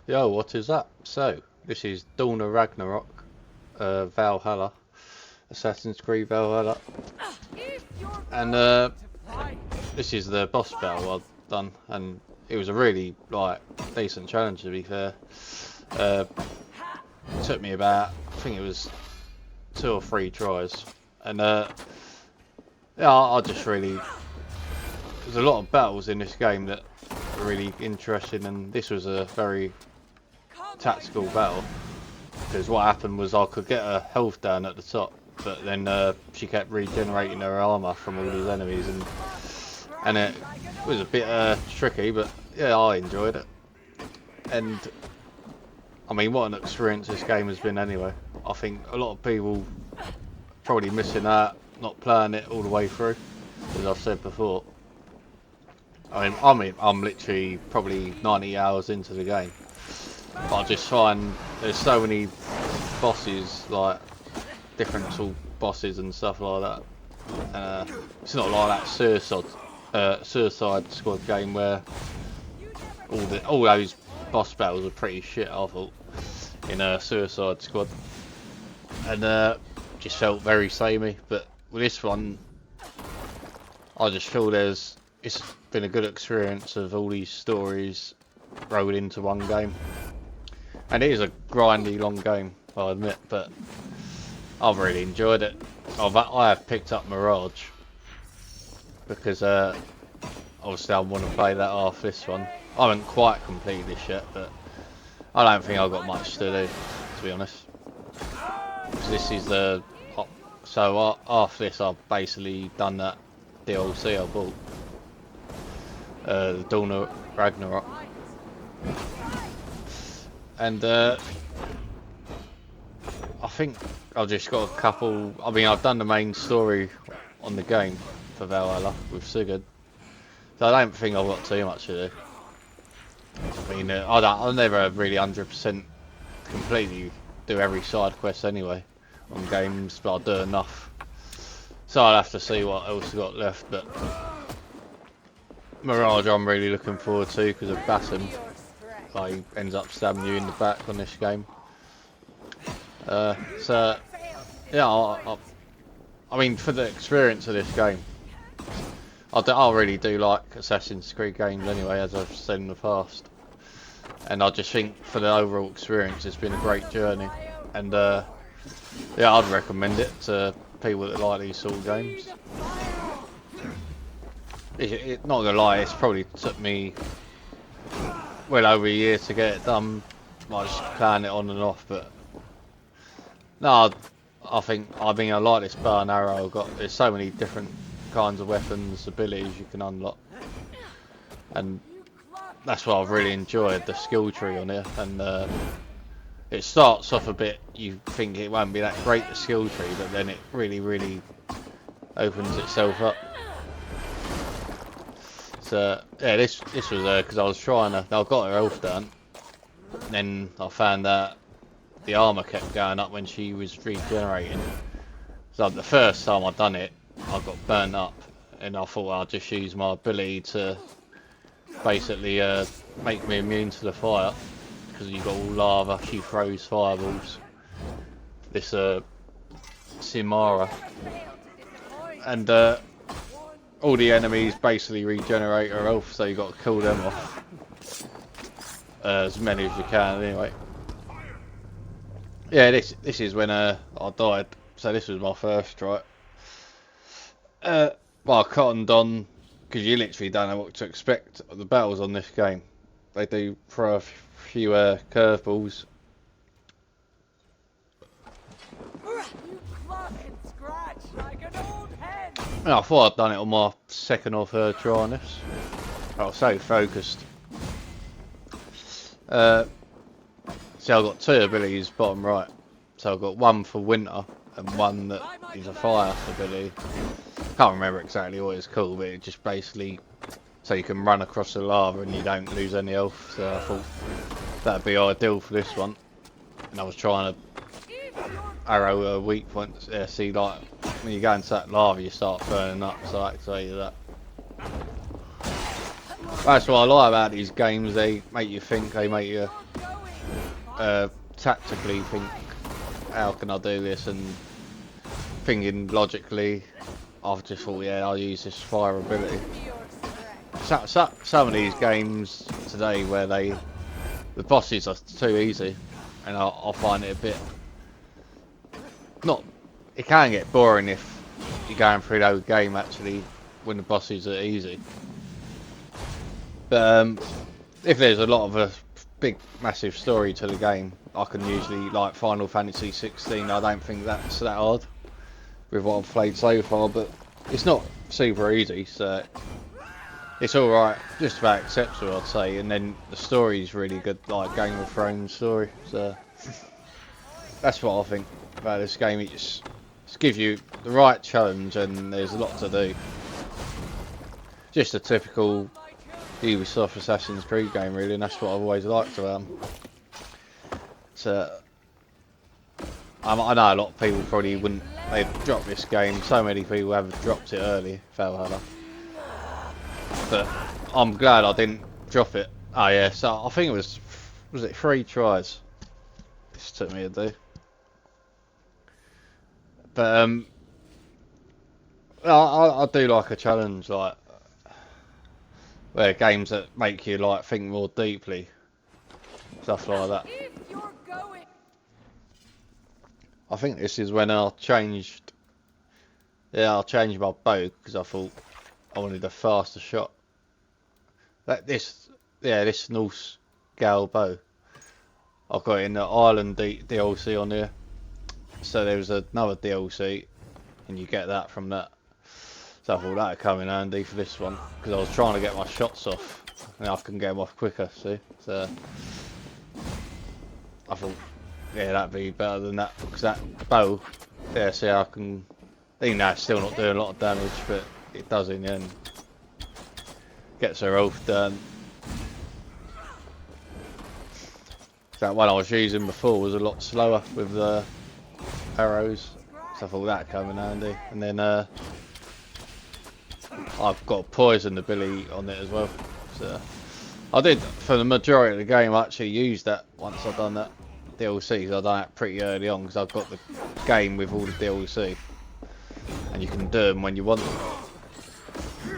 Yo, what is up? So, this is Dawn of Ragnarok, Valhalla, Assassin's Creed Valhalla, and this is the boss battle I've done, and it was a really decent challenge to be fair. It took me about, I think it was 2 or 3 tries, and yeah, I just really, there's a lot of battles in this game that are really interesting, and this was a very tactical battle. Because what happened was I could get her health down at the top, but then she kept regenerating her armor from all these enemies, and it was a bit tricky, but yeah, I enjoyed it. And I mean, what an experience this game has been anyway. I think a lot of people probably missing out, not playing it all the way through, as I've said before. I'm literally probably 90 hours into the game. But I just find there's so many bosses, like different sort of bosses and stuff like that. It's not like that Suicide Squad game where all those boss battles are pretty shit. I thought in Suicide Squad, and just felt very samey. But with this one, I just feel it's been a good experience of all these stories rolled into one game. And it is a grindy long game, I admit, but I've really enjoyed it. I have picked up Mirage because obviously I want to play that after this one. I haven't quite completed this yet, but I don't think I've got much to do, to be honest. Because this is the after this I've basically done that DLC I bought, the Dawn of Ragnarok. And I think I've just got a couple. I mean, I've done the main story on the game for Valhalla with Sigurd, so I don't think I've got too much to do. I mean, I'll never really 100% completely do every side quest anyway on games, but I'll do enough. So I'll have to see what else I've got left. But Mirage, I'm really looking forward to because of Bassam. He ends up stabbing you in the back on this game. So yeah, I mean, for the experience of this game, I really do like Assassin's Creed games anyway, as I've said in the past. And I just think for the overall experience, it's been a great journey. And yeah, I'd recommend it to people that like these sort of games. Not gonna lie, it's probably took me well over a year to get it done. I just playing it on and off, but no, I like this bow and arrow. There's so many different kinds of weapons, abilities you can unlock, and that's what I've really enjoyed, the skill tree on here. And it starts off a bit, you think it won't be that great, the skill tree, but then it really opens itself up. So yeah, this was because I was trying to. I got her health down, and then I found that the armor kept going up when she was regenerating. So the first time I done it, I got burnt up, and I thought I'd just use my ability to basically make me immune to the fire, because you got all lava. She throws fireballs. This Simara, and all the enemies basically regenerate her health, so you got to kill them off as many as you can. Anyway, yeah, this is when I died. So this was my first try. Well, I cottoned on because you literally don't know what to expect of the battles on this game. They do throw a few curveballs. I thought I'd done it on my second or third try on this. I was so focused. So I've got 2 abilities bottom right. So I've got one for winter and one that is a fire ability. Can't remember exactly what it's called, but it just basically so you can run across the lava and you don't lose any health. So I thought that'd be ideal for this one. And I was trying to arrow weak points. Yeah, see, like when you go into that lava, you start burning up. So I activated that. That's what I like about these games. They make you think. They make you tactically think, how can I do this, and thinking logically, I've just thought, yeah, I'll use this fire ability. Some of these games today where the bosses are too easy, and I find it a bit, it can get boring if you're going through the whole game actually when the bosses are easy. But if there's a lot of a big massive story to the game, I can usually, like Final Fantasy 16, I don't think that's that hard with what I've played so far, but it's not super easy, so it's alright, just about acceptable I'd say. And then the story's really good, like Game of Thrones story, so that's what I think about this game. It just gives you the right challenge and there's a lot to do. Just a typical Ubisoft Assassin's Creed game really, and that's what I've always liked about them. So I know a lot of people probably wouldn't, they've dropped this game, so many people have dropped it early, Valhalla. But I'm glad I didn't drop it. Oh yeah, so I think it was it 3 tries this took me to do. But I do like a challenge, like where games that make you like think more deeply, stuff like that. I think this is when I changed. Yeah, I changed my bow because I thought I wanted a faster shot. This Norse Gale bow. I've got it in the Island DLC on here. So there was another DLC, and you get that from that. So I thought that'd come in handy for this one because I was trying to get my shots off, and I can get them off quicker. See, so I thought, yeah, that'd be better than that because that bow, yeah, see, I can. Even though it's still not doing a lot of damage, but it does in the end. Gets her health done. That one I was using before was a lot slower with the arrows, so I thought that'd come in handy. And then I've got a poison ability on it as well. So I did, for the majority of the game, I actually used that once I've done that DLC. I've done that pretty early on because I've got the game with all the DLC. And you can do them when you want them.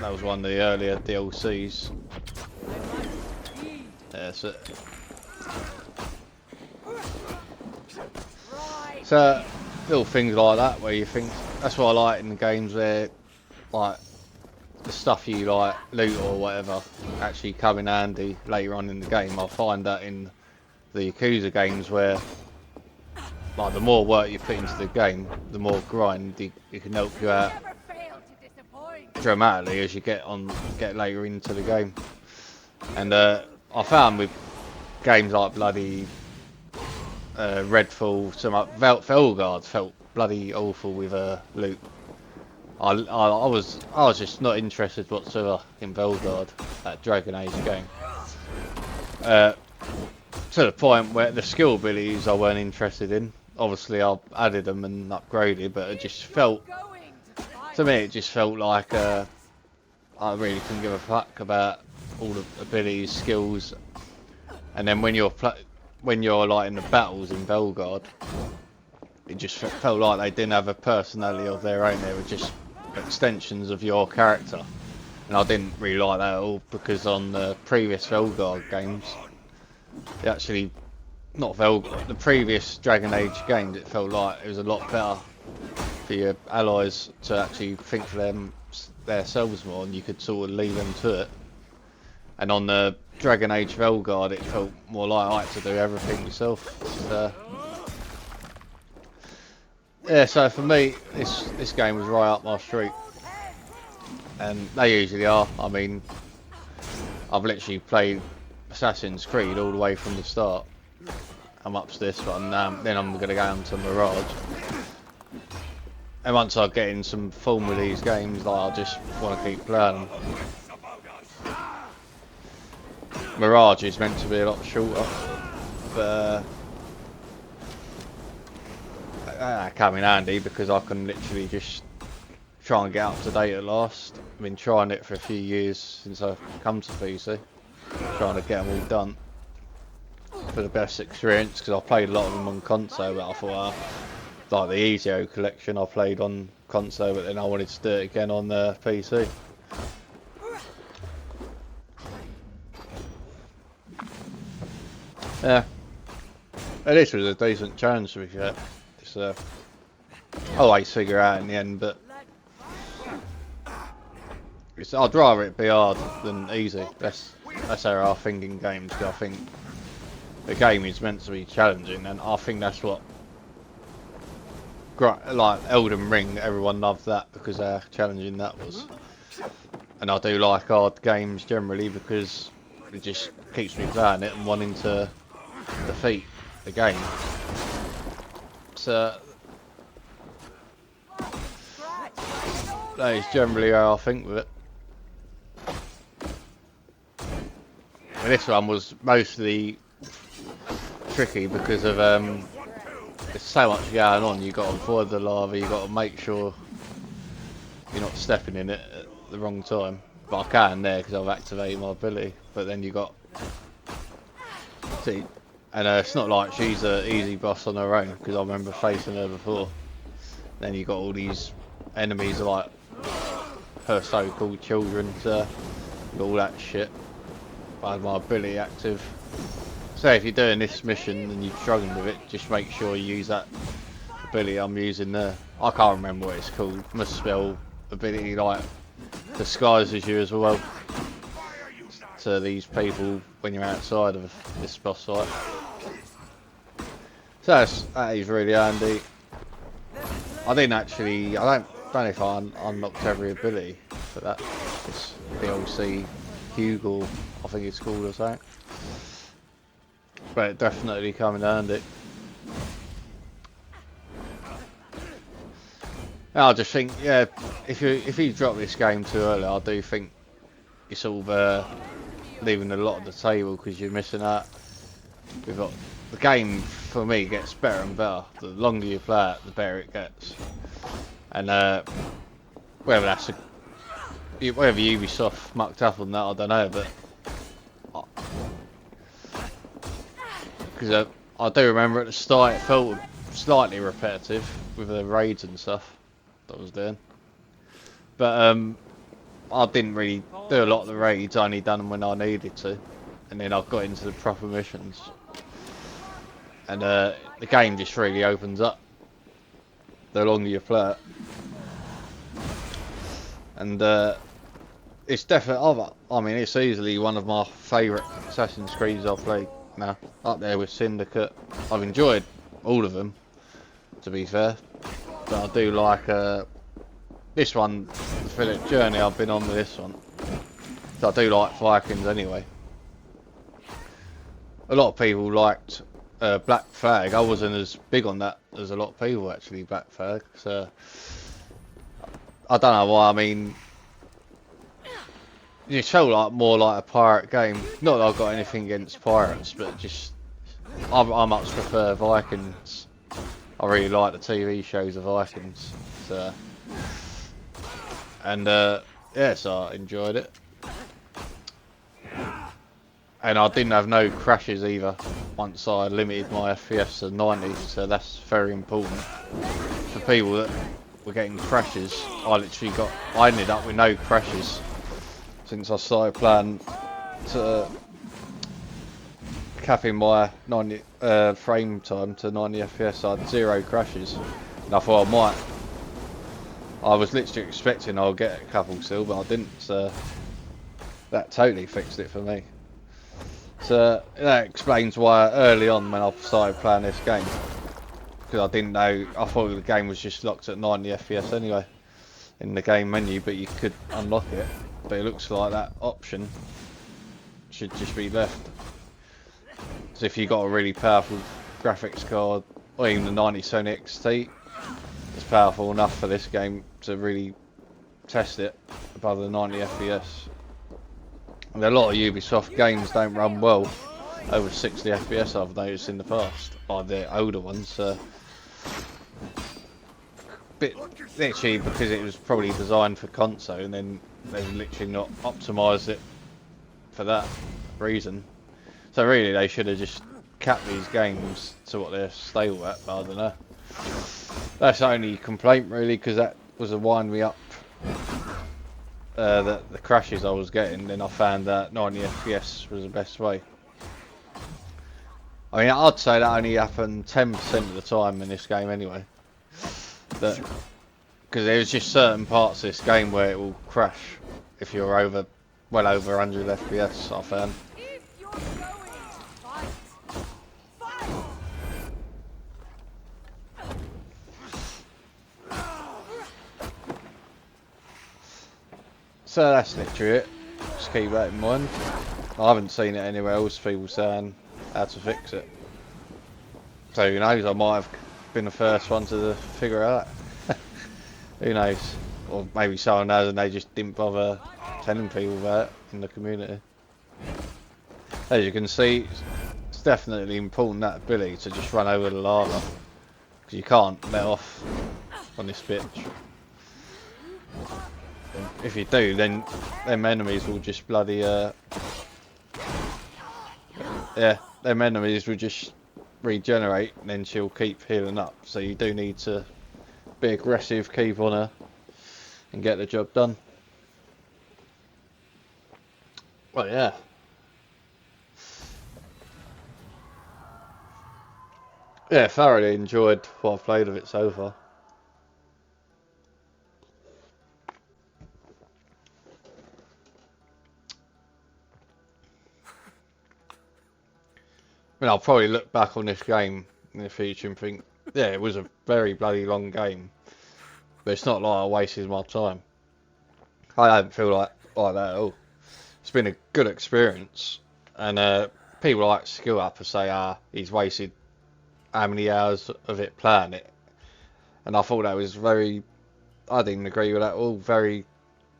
That was one of the earlier DLCs. Yeah, so little things like that where you think, that's what I like in the games where like the stuff you like loot or whatever actually come in handy later on in the game. I find that in the Yakuza games where like the more work you put into the game, the more grind it can help you out dramatically as you get later into the game. And I found with games like bloody Redfall, some like Veilguard felt bloody awful with loot. I was just not interested whatsoever in Veilguard, that Dragon Age game. To the point where the skill abilities I weren't interested in. Obviously I added them and upgraded, but it just felt, to me it just felt like I really couldn't give a fuck about all the abilities, skills. And then when you're like in the battles in Veilguard, it just felt like they didn't have a personality of their own. They were just extensions of your character, and I didn't really like that at all because on the previous Veilguard games, it actually, not Veilguard, the previous Dragon Age games, it felt like it was a lot better for your allies to actually think for themselves more, and you could sort of leave them to it. And on the Dragon Age Veilguard, it felt more like I had to do everything yourself. So, yeah, so for me, this game was right up my street, and they usually are. I mean, I've literally played Assassin's Creed all the way from the start. I'm up to this one, then I'm going to go on to Mirage. And once I get in some form with these games, like, I just want to keep playing them. Mirage is meant to be a lot shorter, but that came in handy because I can literally just try and get up to date at last. I've been trying it for a few years since I've come to PC, trying to get them all done. for the best experience because I played a lot of them on console, but I thought, like the Ezio collection I played on console, but then I wanted to do it again on the PC. Yeah, and this was a decent challenge to be fair. It's I always figure out in the end, but I'd rather it be hard than easy. That's how I think in games. Cause I think the game is meant to be challenging, and I think that's what, like Elden Ring, everyone loved that because how challenging that was. And I do like hard games generally because it just keeps me playing it and wanting to defeat the game. So that is generally how I think with it. And this one was mostly tricky because of there's so much going on. You got to avoid the lava. You got to make sure you're not stepping in it at the wrong time. But I can there because I've activated my ability. But then you got see, and it's not like she's an easy boss on her own because I remember facing her before. Then you got all these enemies like her so-called children, so all that shit. I had my ability active. So if you're doing this mission and you're struggling with it, just make sure you use that ability I'm using there. I can't remember what it's called. Must spell ability like disguises you as well to these people when you're outside of this boss fight. So that is really handy. I don't know if I unlocked every ability for that. It's DLC Hugel, I think it's called or something. But it definitely come in handy. And I just think, yeah, if you drop this game too early, I do think you're sort of leaving a lot of the table because you're missing out. We've got the game for me gets better and better. The longer you play it, the better it gets. And whether Ubisoft mucked up on that, I don't know, but because I do remember at the start it felt slightly repetitive with the raids and stuff that I was doing, but I didn't really do a lot of the raids. I only done them when I needed to, and then I got into the proper missions, and the game just really opens up the longer you play it. And it's definitely, I mean, it's easily one of my favourite Assassin's Creeds I've played now, up there with Syndicate. I've enjoyed all of them, to be fair, but I do like this one, for the journey I've been on with this one. So I do like Vikings anyway. A lot of people liked Black Flag. I wasn't as big on that as a lot of people actually, Black Flag. So I don't know why. I mean, it felt like more like a pirate game. Not that I've got anything against pirates, but just I much prefer Vikings. I really like the TV shows of Vikings. So, and yeah, so I enjoyed it. And I didn't have no crashes either once I limited my FPS to 90, so that's very important. For people that were getting crashes, I ended up with no crashes since I started playing to capping my 90 frame time to 90 FPS. I had 0 crashes, and I thought I was literally expecting I'll get a couple still, but I didn't, so that totally fixed it for me. So that explains why early on when I started playing this game, because I didn't know, I thought the game was just locked at 90 FPS anyway in the game menu, but you could unlock it. But it looks like that option should just be left. So if you've got a really powerful graphics card, or even the 9070 XT, it's powerful enough for this game to really test it above the 90 FPS. And a lot of Ubisoft games don't run well over 60 FPS, I've noticed in the past, or the older ones. Literally because it was probably designed for console, and then they've literally not optimised it for that reason. So really they should have just cap these games to what they're stable at, but I don't know. That's the only complaint really, because that was a wind me up. The crashes I was getting, then I found that 90 FPS was the best way. I mean, I'd say that only happened 10% of the time in this game anyway. Because there's just certain parts of this game where it will crash if you're well over 100 FPS, I found. So that's literally it. Just keep that in mind. I haven't seen it anywhere else, people saying how to fix it. So who knows, I might have been the first one to figure it out. Who knows? Or maybe someone has and they just didn't bother telling people about it in the community. As you can see, it's definitely important, that ability to just run over the lava. Because you can't let off on this bitch. If you do, then them enemies will just bloody yeah, them enemies will just regenerate, and then she'll keep healing up. So you do need to be aggressive, keep on her, and get the job done. Well, yeah. Yeah, thoroughly enjoyed what I've played of it so far. I mean, I'll probably look back on this game in the future and think, yeah, it was a very bloody long game, but it's not like I wasted my time. I don't feel like that at all. It's been a good experience, and people like Skill Up say, he's wasted how many hours of it playing it, and I thought that was very, I didn't agree with that at all, very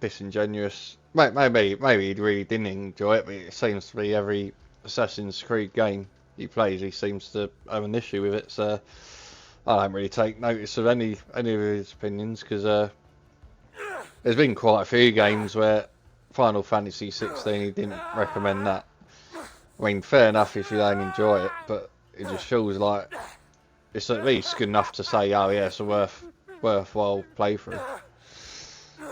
disingenuous. Maybe he really didn't enjoy it, but it seems to be every Assassin's Creed game he plays, he seems to have an issue with it, so I don't really take notice of any of his opinions, because there's been quite a few games where Final Fantasy 16 he didn't recommend that. I mean, fair enough if you don't enjoy it, but it just feels like it's at least good enough to say, oh yeah, it's a worthwhile playthrough.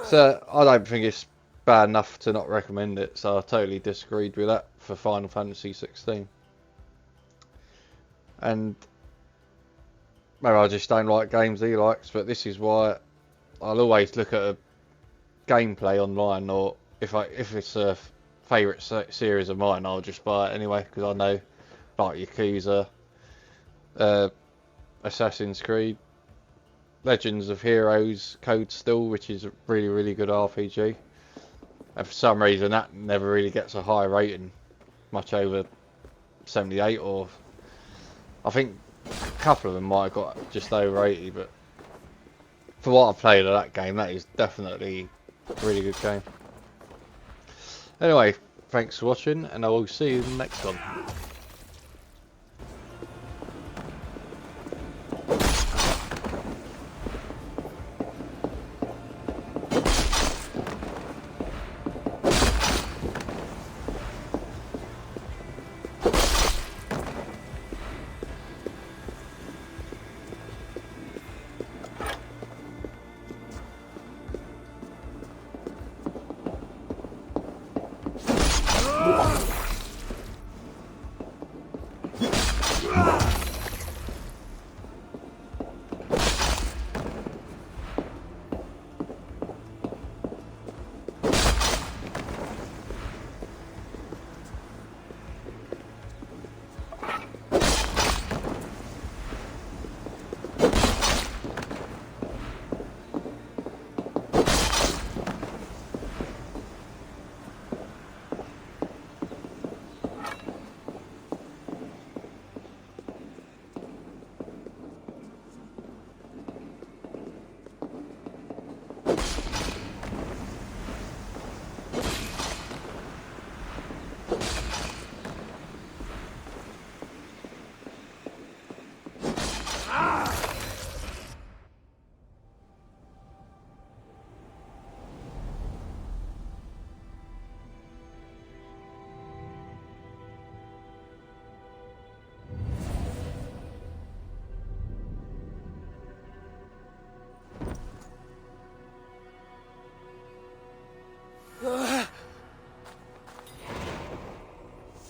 So I don't think it's bad enough to not recommend it, so I totally disagreed with that for Final Fantasy 16. And maybe I just don't like games he likes, but this is why I'll always look at a gameplay online, or if it's a favourite series of mine, I'll just buy it anyway, because I know, like Yakuza, Assassin's Creed, Legends of Heroes, Code Steel, which is a really good RPG, and for some reason that never really gets a high rating, much over 78, or I think a couple of them might have got just over 80, but for what I've played of that game, that is definitely a really good game. Anyway, thanks for watching, and I will see you in the next one.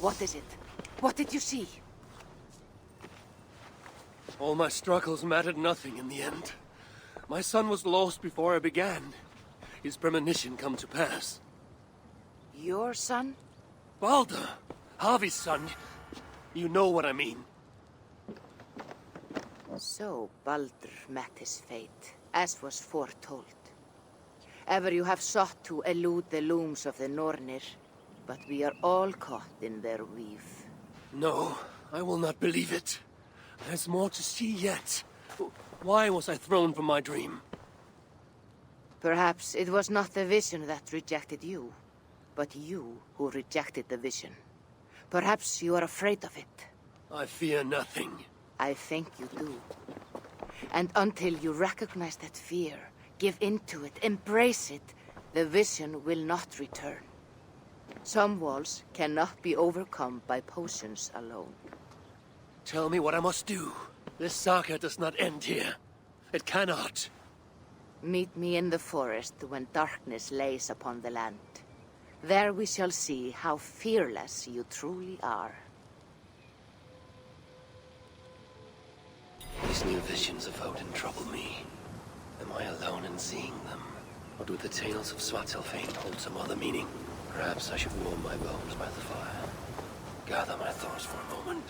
What is it? What did you see? All my struggles mattered nothing in the end. My son was lost before I began. His premonition come to pass. Your son? Baldur! Harvey's son. You know what I mean. So Baldur met his fate, as was foretold. Ever you have sought to elude the looms of the Nornir, but we are all caught in their weave. No, I will not believe it. There's more to see yet. Why was I thrown from my dream? Perhaps it was not the vision that rejected you, but you who rejected the vision. Perhaps you are afraid of it. I fear nothing. I think you do. And until you recognize that fear, give in to it, embrace it, the vision will not return. Some walls cannot be overcome by potions alone. Tell me what I must do. This saga does not end here. It cannot. Meet me in the forest when darkness lays upon the land. There we shall see how fearless you truly are. These new visions of Odin trouble me. Am I alone in seeing them? Or do the tales of Svartalfheim hold some other meaning? Perhaps I should warm my bones by the fire. Gather my thoughts for a moment.